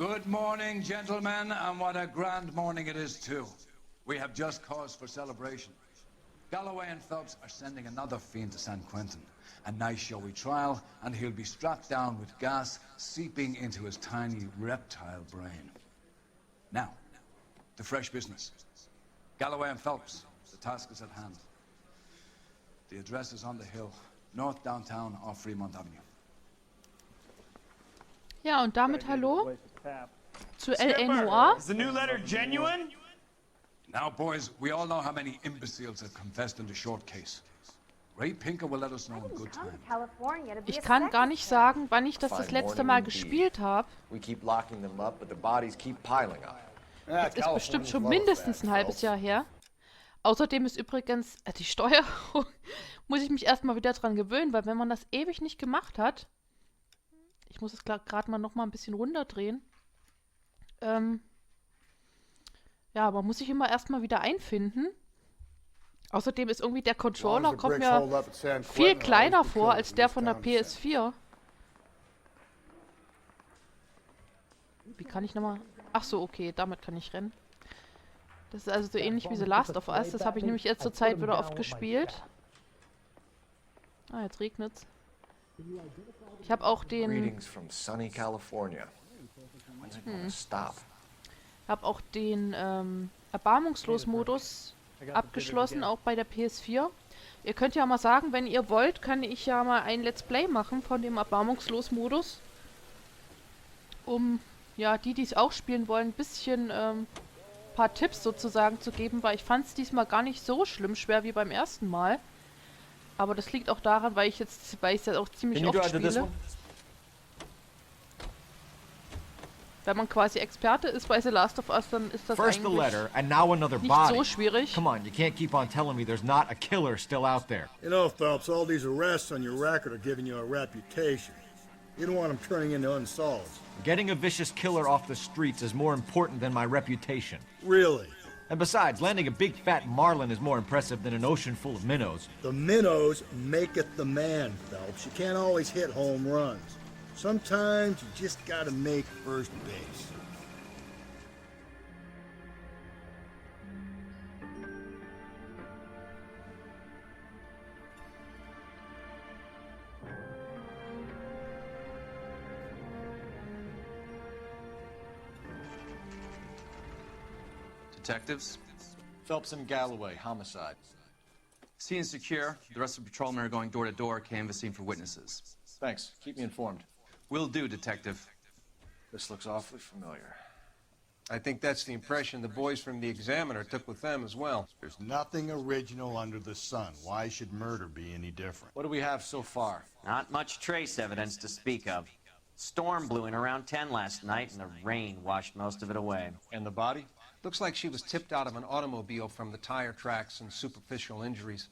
Good morning, gentlemen, and what a grand morning it is, too. We have just cause for celebration. Galloway and Phelps are sending another fiend to San Quentin. A nice showy trial, and he'll be strapped down with gas seeping into his tiny reptile brain. Now, the fresh business. Galloway and Phelps, the task is at hand. The address is on the hill, north downtown off Fremont Avenue. Ja, und damit hallo zu L.A. Noire. Is the new letter genuine? Now, boys, we all know how many imbeciles have confessed in the short case. Ray Pinker will let us know in good time. Ich kann gar nicht sagen, wann ich das letzte Mal gespielt habe. Das ist bestimmt schon mindestens ein halbes Jahr her. Außerdem ist übrigens die Steuerung, muss ich mich erstmal wieder dran gewöhnen, weil wenn man das ewig nicht gemacht hat, ich muss es gerade mal noch mal ein bisschen runterdrehen, ja, man muss sich immer erstmal wieder einfinden. Außerdem ist irgendwie der Controller, kommt mir viel kleiner vor als der von der PS4. Wie kann ich nochmal... Ach so, okay, damit kann ich rennen. Das ist also so ähnlich wie The Last of Us. Das habe ich nämlich jetzt zur Zeit wieder oft gespielt. Ah, jetzt regnet's. Ich habe auch den... Erbarmungslos-Modus abgeschlossen, auch bei der PS4. Ihr könnt ja mal sagen, wenn ihr wollt, kann ich ja mal ein Let's Play machen von dem Erbarmungslos-Modus. Um, ja, die es auch spielen wollen, ein bisschen, paar Tipps sozusagen zu geben, weil ich fand es diesmal gar nicht so schlimm schwer wie beim ersten Mal. Aber das liegt auch daran, weil ich es jetzt auch ziemlich oft spiele. Wenn man quasi Experte ist bei The Last of Us, dann ist das eigentlich nicht so schwierig. Come on, you can't keep on telling me there's not a killer still out there. You know, Phelps, all these arrests on your record are giving you a reputation. You don't want them turning into unsolved. Getting a vicious killer off the streets is more important than my reputation. Really? And besides, landing a big fat marlin is more impressive than an ocean full of minnows. The minnows make it the man, Phelps. You can't always hit home runs. Sometimes you just gotta make first base. Detectives? Phelps and Galloway, homicide. Scene is secure. The rest of the patrolmen are going door to door, canvassing for witnesses. Thanks. Keep me informed. Will do, Detective. This looks awfully familiar. I think that's the impression the boys from the Examiner took with them as well. There's nothing original under the sun. Why should murder be any different? What do we have so far? Not much trace evidence to speak of. Storm blew in around 10 last night, and the rain washed most of it away. And the body? Looks like she was tipped out of an automobile from the tire tracks and superficial injuries.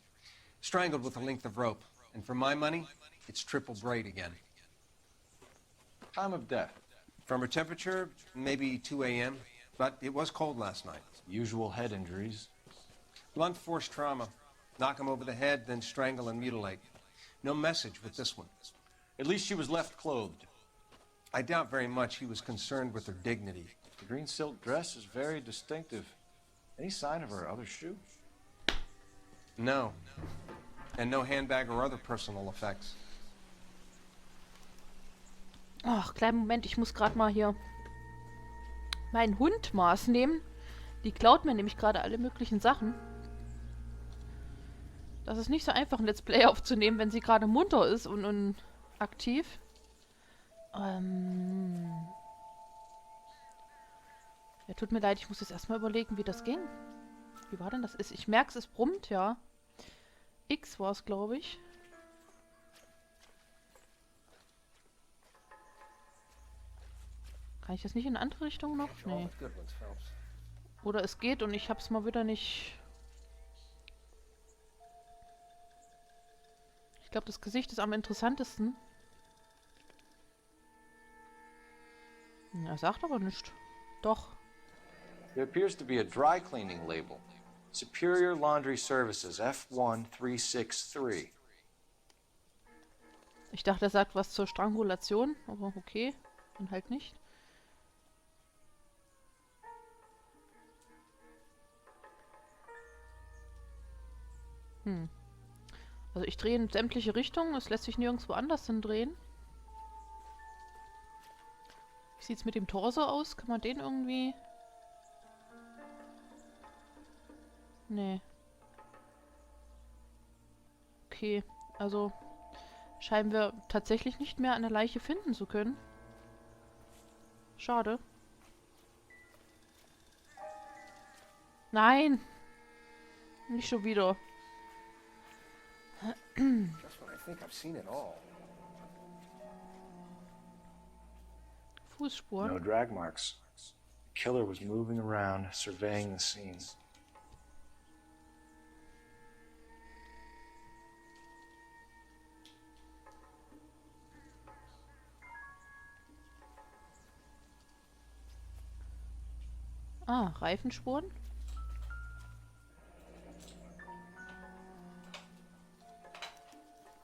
Strangled with a length of rope. And for my money, it's triple braid again. Time of death? From her temperature, maybe 2 a.m., but it was cold last night. Usual head injuries. Blunt force trauma. Knock him over the head, then strangle and mutilate. No message with this one. At least she was left clothed. I doubt very much he was concerned with her dignity. The green silk dress is very distinctive. Any sign of her other shoe? No. And no handbag or other personal effects. Ach, kleinen Moment, ich muss gerade mal hier meinen Hund Maß nehmen. Die klaut mir nämlich gerade alle möglichen Sachen. Das ist nicht so einfach, ein Let's Play aufzunehmen, wenn sie gerade munter ist und aktiv. Ja, tut mir leid, ich muss jetzt erstmal überlegen, wie das ging. Wie war denn das? Ich merke es brummt, ja. X war es, glaube ich. Kann ich das nicht in eine andere Richtung noch? Nee. Oder es geht und ich hab's mal wieder nicht... Ich glaube, das Gesicht ist am interessantesten. Er sagt aber nichts. Doch. There appears to be a dry cleaning label. Superior Laundry Services, F1363. Ich dachte, er sagt was zur Strangulation, aber okay, dann halt nicht. Also ich drehe in sämtliche Richtungen. Es lässt sich nirgendwo anders hin drehen. Wie sieht's mit dem Torso aus? Kann man den irgendwie... Nee. Okay, also scheinen wir tatsächlich nicht mehr eine Leiche finden zu können. Schade. Nein! Nicht schon wieder. Just when I think I've seen it all. Fußspuren. No drag marks. The killer was moving around, surveying the scene. Ah, Reifenspuren.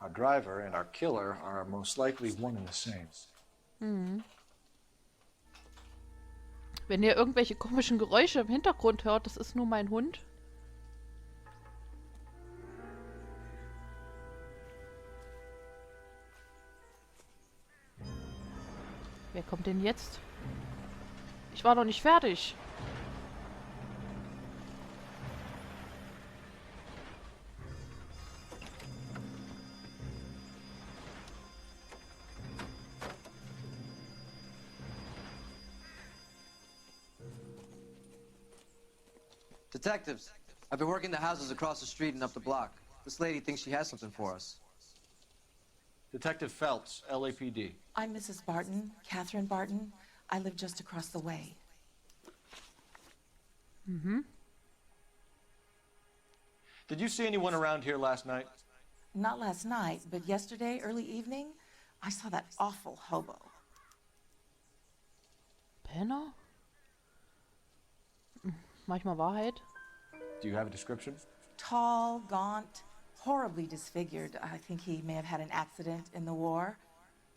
Our driver and our killer are most likely one and the same. Wenn ihr irgendwelche komischen Geräusche im Hintergrund hört, das ist nur mein Hund. Wer kommt denn jetzt? Ich war noch nicht fertig. Detectives, I've been working the houses across the street and up the block. This lady thinks she has something for us. Detective Phelps, LAPD. I'm Mrs. Barton, Catherine Barton. I live just across the way. Did you see anyone around here last night? Not last night, but yesterday, early evening, I saw that awful hobo. Penner? Manchmal Wahrheit. Do you have a description? Tall, gaunt, horribly disfigured. I think he may have had an accident in the war.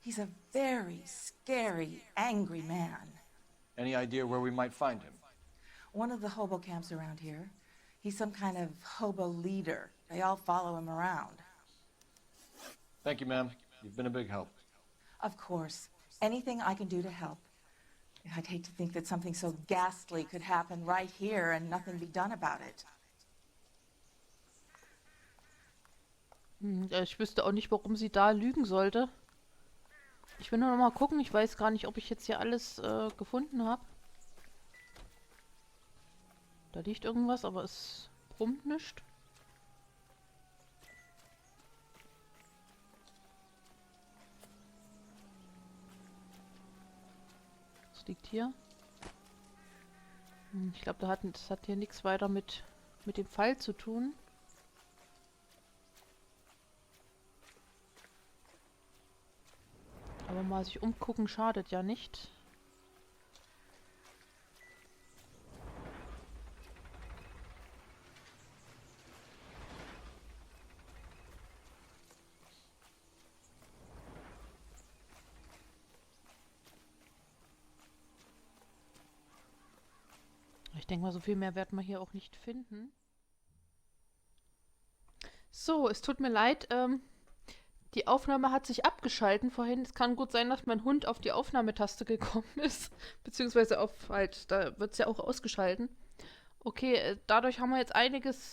He's a very scary, angry man. Any idea where we might find him? One of the hobo camps around here. He's some kind of hobo leader. They all follow him around. Thank you, ma'am. You've been a big help. Of course. Anything I can do to help. I'd hate to think that something so ghastly could happen right here and nothing be done about it. Ich wüsste auch nicht, warum sie da lügen sollte. Ich will nur noch mal gucken. Ich weiß gar nicht, ob ich jetzt hier alles gefunden habe. Da liegt irgendwas, aber es brummt nicht. Was liegt hier? Ich glaube, das hat hier nichts weiter mit dem Fall zu tun. Aber mal sich umgucken schadet ja nicht. Ich denke mal, so viel mehr werden wir hier auch nicht finden. So, es tut mir leid, die Aufnahme hat sich abgeschalten vorhin. Es kann gut sein, dass mein Hund auf die Aufnahmetaste gekommen ist. Beziehungsweise auf halt, da wird es ja auch ausgeschalten. Okay, dadurch haben wir jetzt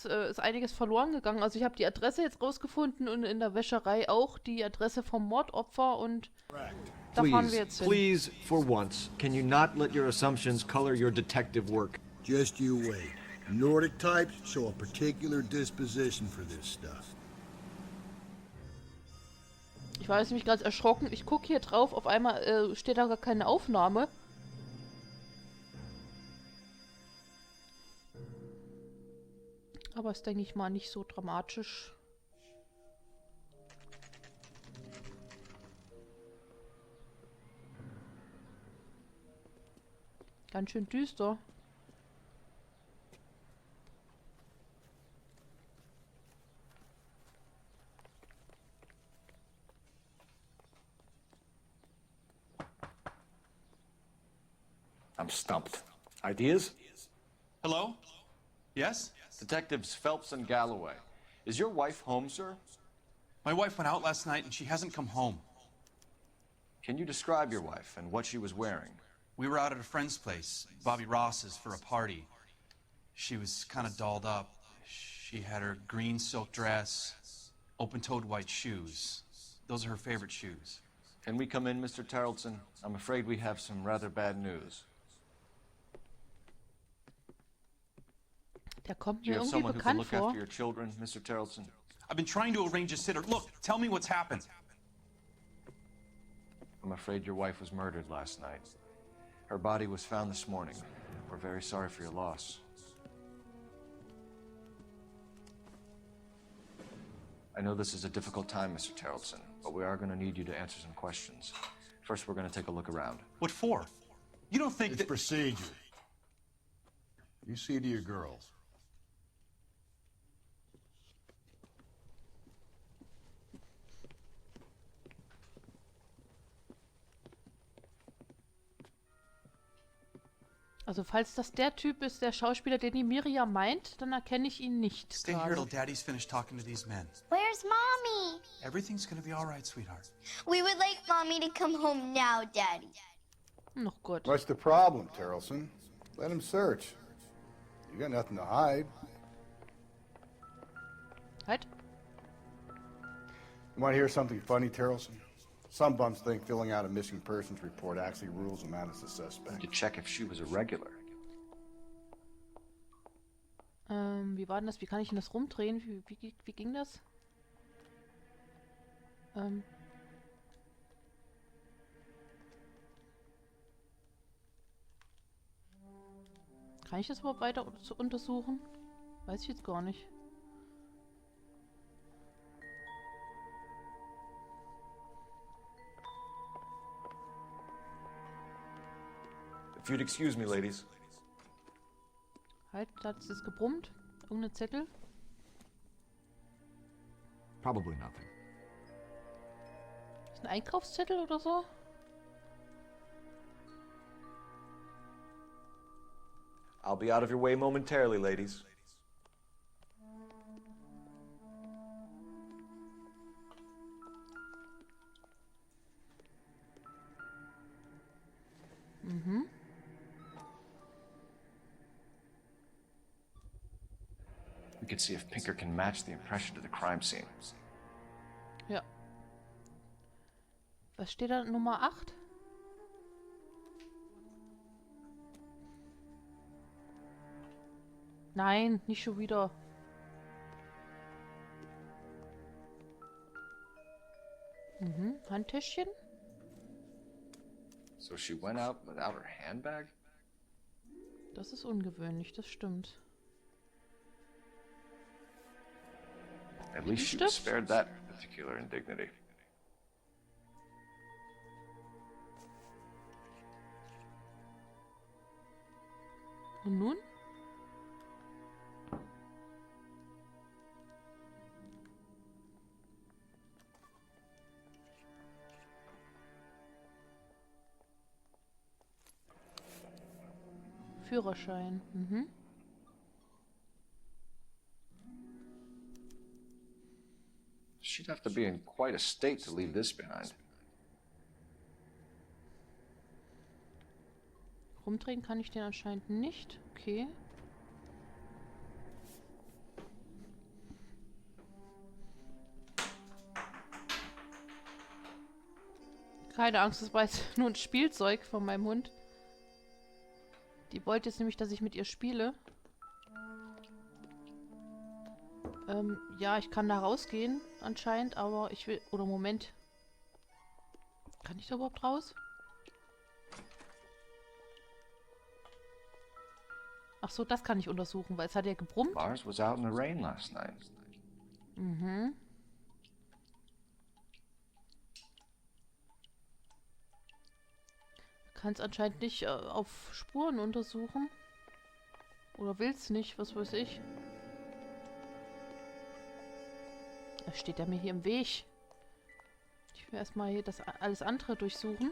ist einiges verloren gegangen. Also ich habe die Adresse jetzt rausgefunden und in der Wäscherei auch die Adresse vom Mordopfer und da fahren wir jetzt hin. Please, for once, can you not let your assumptions color your detective work? Just you wait. Nordic types show a particular disposition for this stuff. Ich war jetzt nämlich ganz erschrocken. Ich gucke hier drauf, auf einmal steht da gar keine Aufnahme. Aber ist, denke ich mal, nicht so dramatisch. Ganz schön düster. I'm stumped. Ideas? Hello? Yes? Detectives Phelps and Galloway. Is your wife home, sir? My wife went out last night and she hasn't come home. Can you describe your wife and what she was wearing? We were out at a friend's place, Bobby Ross's, for a party. She was kind of dolled up. She had her green silk dress, open-toed white shoes. Those are her favorite shoes. Can we come in, Mr. Tarleton? I'm afraid we have some rather bad news. Der kommt Do you mir have irgendwie someone who can bekannt look vor. after your children, Mr. Tarleton? I've been trying to arrange a sitter. Look, tell me what's happened. I'm afraid your wife was murdered last night. Her body was found this morning. We're very sorry for your loss. I know this is a difficult time, Mr. Tarleton, but we are going to need you to answer some questions. First, we're going to take a look around. What for? You don't think It's that... procedure. You see to your girls. Also falls das der Typ ist, der Schauspieler, den die Miriam meint, dann erkenne ich ihn nicht. Stay here gerade. till Daddy's finished talking to these men. Where's Mommy? Everything's gonna be all right, sweetheart. We would like Mommy to come home now, Daddy. Noch gut. What's the problem, Tarleton? Let him search. You got nothing to hide. Halt. You want to hear something funny, Tarleton? Some bums think filling out a missing persons report actually rules them out as a suspect. To check if she was a regular. Wie war denn das? Wie kann ich denn das rumdrehen? Wie ging das? Kann ich das überhaupt weiter untersuchen? Weiß ich jetzt gar nicht. If you'd excuse me, ladies. Halt, da hat es gebrummt. Irgendein Zettel. Probably nothing. Ist ein Einkaufszettel oder so? I'll be out of your way momentarily, ladies. Mhm. We can see if Pinker can match the impression to the crime scene. Ja. Was steht da? Nummer 8? Nein, nicht schon wieder. Mhm, Handtäschchen. So she went out without her handbag? Das ist ungewöhnlich, das stimmt. At least she was spared that particular indignity. Und nun? Führerschein. Mhm. She'd have to be in quite a state to leave this behind. Rumdrehen kann ich den anscheinend nicht. Okay. Keine Angst, das war jetzt nur ein Spielzeug von meinem Hund. Die wollte jetzt nämlich, dass ich mit ihr spiele. Ja, ich kann da rausgehen anscheinend, aber ich will... Oder Moment. Kann ich da überhaupt raus? Ach so, das kann ich untersuchen, weil es hat ja gebrummt. Lars was out in the rain last night. Mhm. Kann es anscheinend nicht auf Spuren untersuchen. Oder will es nicht, was weiß ich. Da steht er mir hier im Weg. Ich will erstmal hier das alles andere durchsuchen.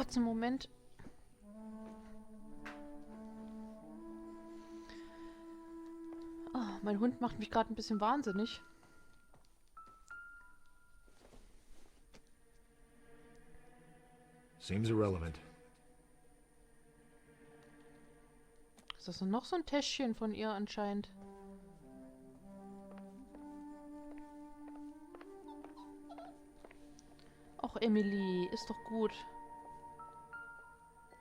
kurzen Moment. Oh, mein Hund macht mich gerade ein bisschen wahnsinnig. Seems irrelevant. Ist das noch so ein Täschchen von ihr anscheinend? Och, Emily, ist doch gut.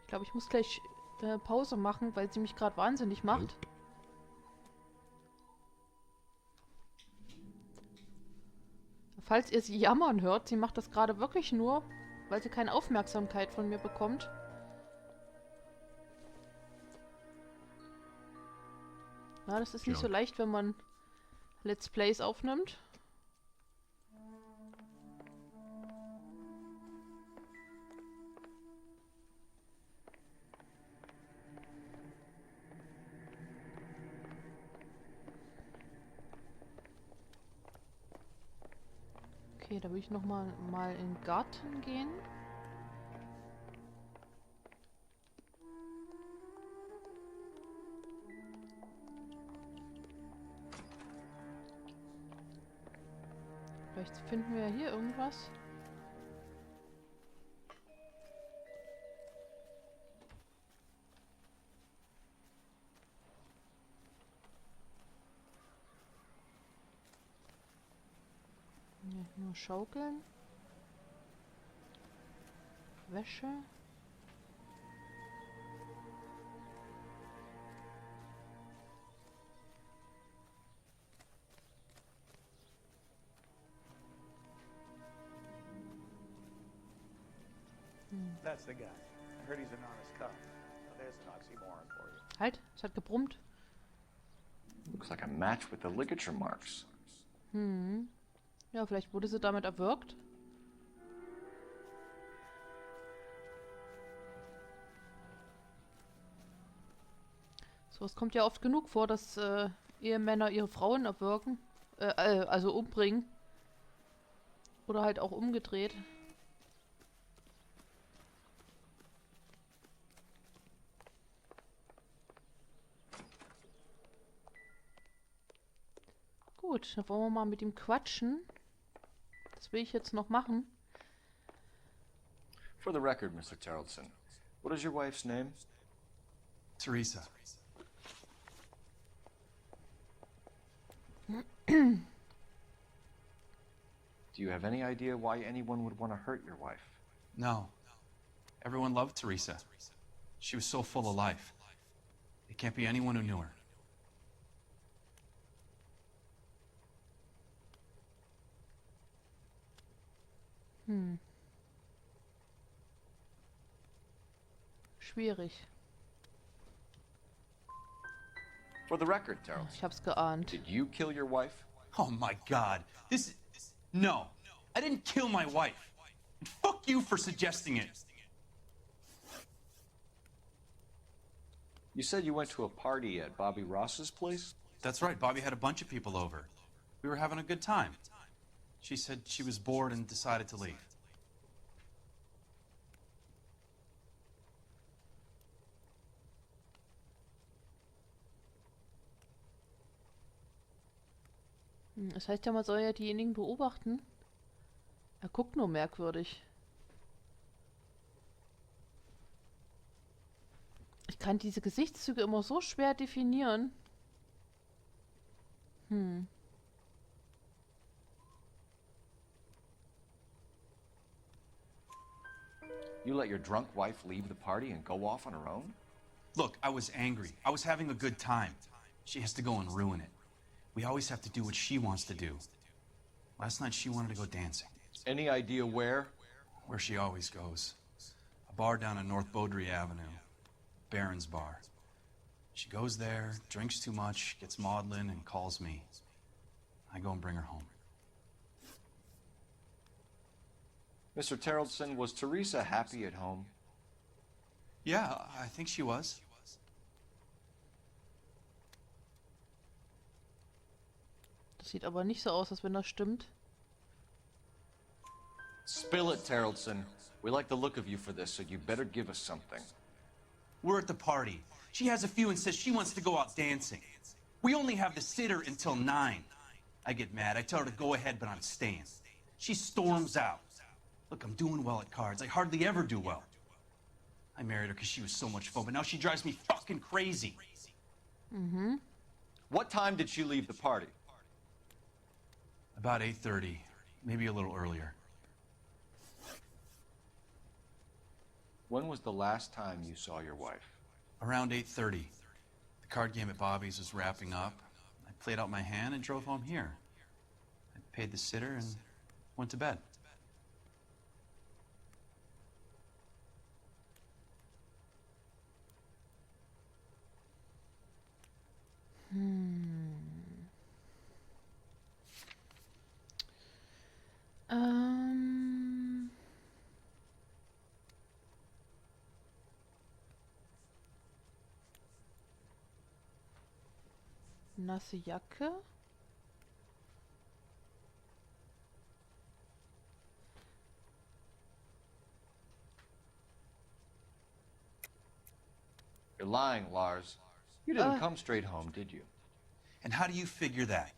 Ich glaube, ich muss gleich Pause machen, weil sie mich gerade wahnsinnig macht. Falls ihr sie jammern hört, sie macht das gerade wirklich nur, weil sie keine Aufmerksamkeit von mir bekommt. Ja, das ist nicht so leicht, wenn man Let's Plays aufnimmt. Okay, da will ich noch mal in den Garten gehen. Vielleicht finden wir ja hier irgendwas. Nee, nur schaukeln. Wäsche. That's the guy. I heard he's an honest cop. Well, there's an oxymoron for you. Halt, es hat gebrummt. Looks like a match with the ligature marks. Hm. Ja, vielleicht wurde sie damit erwürgt. So, es kommt ja oft genug vor, dass Ehemänner ihre Frauen erwürgen. Also umbringen. Oder halt auch umgedreht. Gut, dann wollen wir mal mit ihm quatschen. Das will ich jetzt noch machen. For the record, Mr. Tarleton, what is your wife's name? Teresa. Do you have any idea why anyone would want to hurt your wife? No. Everyone loved Teresa. She was so full of life. It can't be anyone who knew her. Schwierig. For the record, Tarleton, Ich hab's geahnt. did you kill your wife? Oh my God. No. I didn't kill my wife. And fuck you for suggesting it. You said you went to a party at Bobby Ross's place? That's right. Bobby had a bunch of people over. We were having a good time. She said she was bored and decided to leave. Das heißt ja, man soll ja diejenigen beobachten. Er guckt nur merkwürdig. Ich kann diese Gesichtszüge immer so schwer definieren. You let your drunk wife leave the party and go off on her own? Look, I was angry. I was having a good time. She has to go and ruin it. We always have to do what she wants to do. Last night she wanted to go dancing. Any idea where? Where she always goes. A bar down on North Beaudry Avenue. Baron's Bar. She goes there, drinks too much, gets maudlin, and calls me. I go and bring her home. Mr. Tarleton, was Teresa happy at home? Yeah, I think she was. Das sieht aber nicht so aus, als wenn das stimmt. Spill it, Tarleton. We like the look of you for this, so you better give us something. We're at the party. She has a few and says she wants to go out dancing. We only have the sitter until 9. I get mad. I tell her to go ahead, but I'm staying. She storms out. Look, I'm doing well at cards. I hardly ever do well. I married her because she was so much fun, but now she drives me fucking crazy. Mhm. What time did she leave the party? About 8:30, maybe a little earlier. When was the last time you saw your wife? Around 8:30. The card game at Bobby's was wrapping up. I played out my hand and drove home here. I paid the sitter and went to bed. Ähm. Nasse Jacke. You're lying, Lars. You didn't come straight home, did you? And how do you figure that?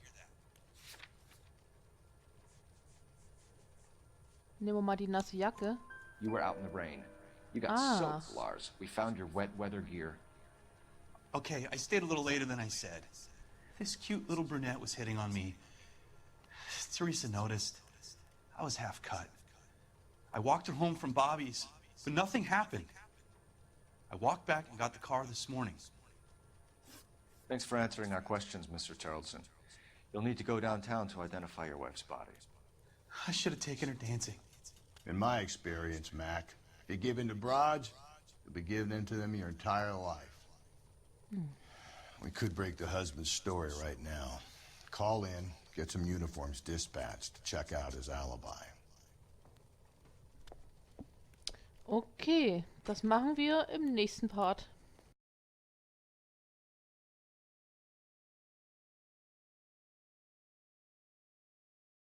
Nehmen wir mal die nasse Jacke. You were out in the rain. You got soaked, Lars. We found your wet weather gear. Okay, I stayed a little later than I said. This cute little brunette was hitting on me. Teresa noticed. I was half cut. I walked her home from Bobby's, but nothing happened. I walked back and got the car this morning. Thanks for answering our questions, Mr. Tarleton. You'll need to go downtown to identify your wife's body. I should have taken her dancing. In my experience, Mac, if you give in to broads, you'll be giving in to them your entire life. We could break the husband's story right now. Call in, get some uniforms dispatched, check out his alibi. Okay, das machen wir im nächsten Part.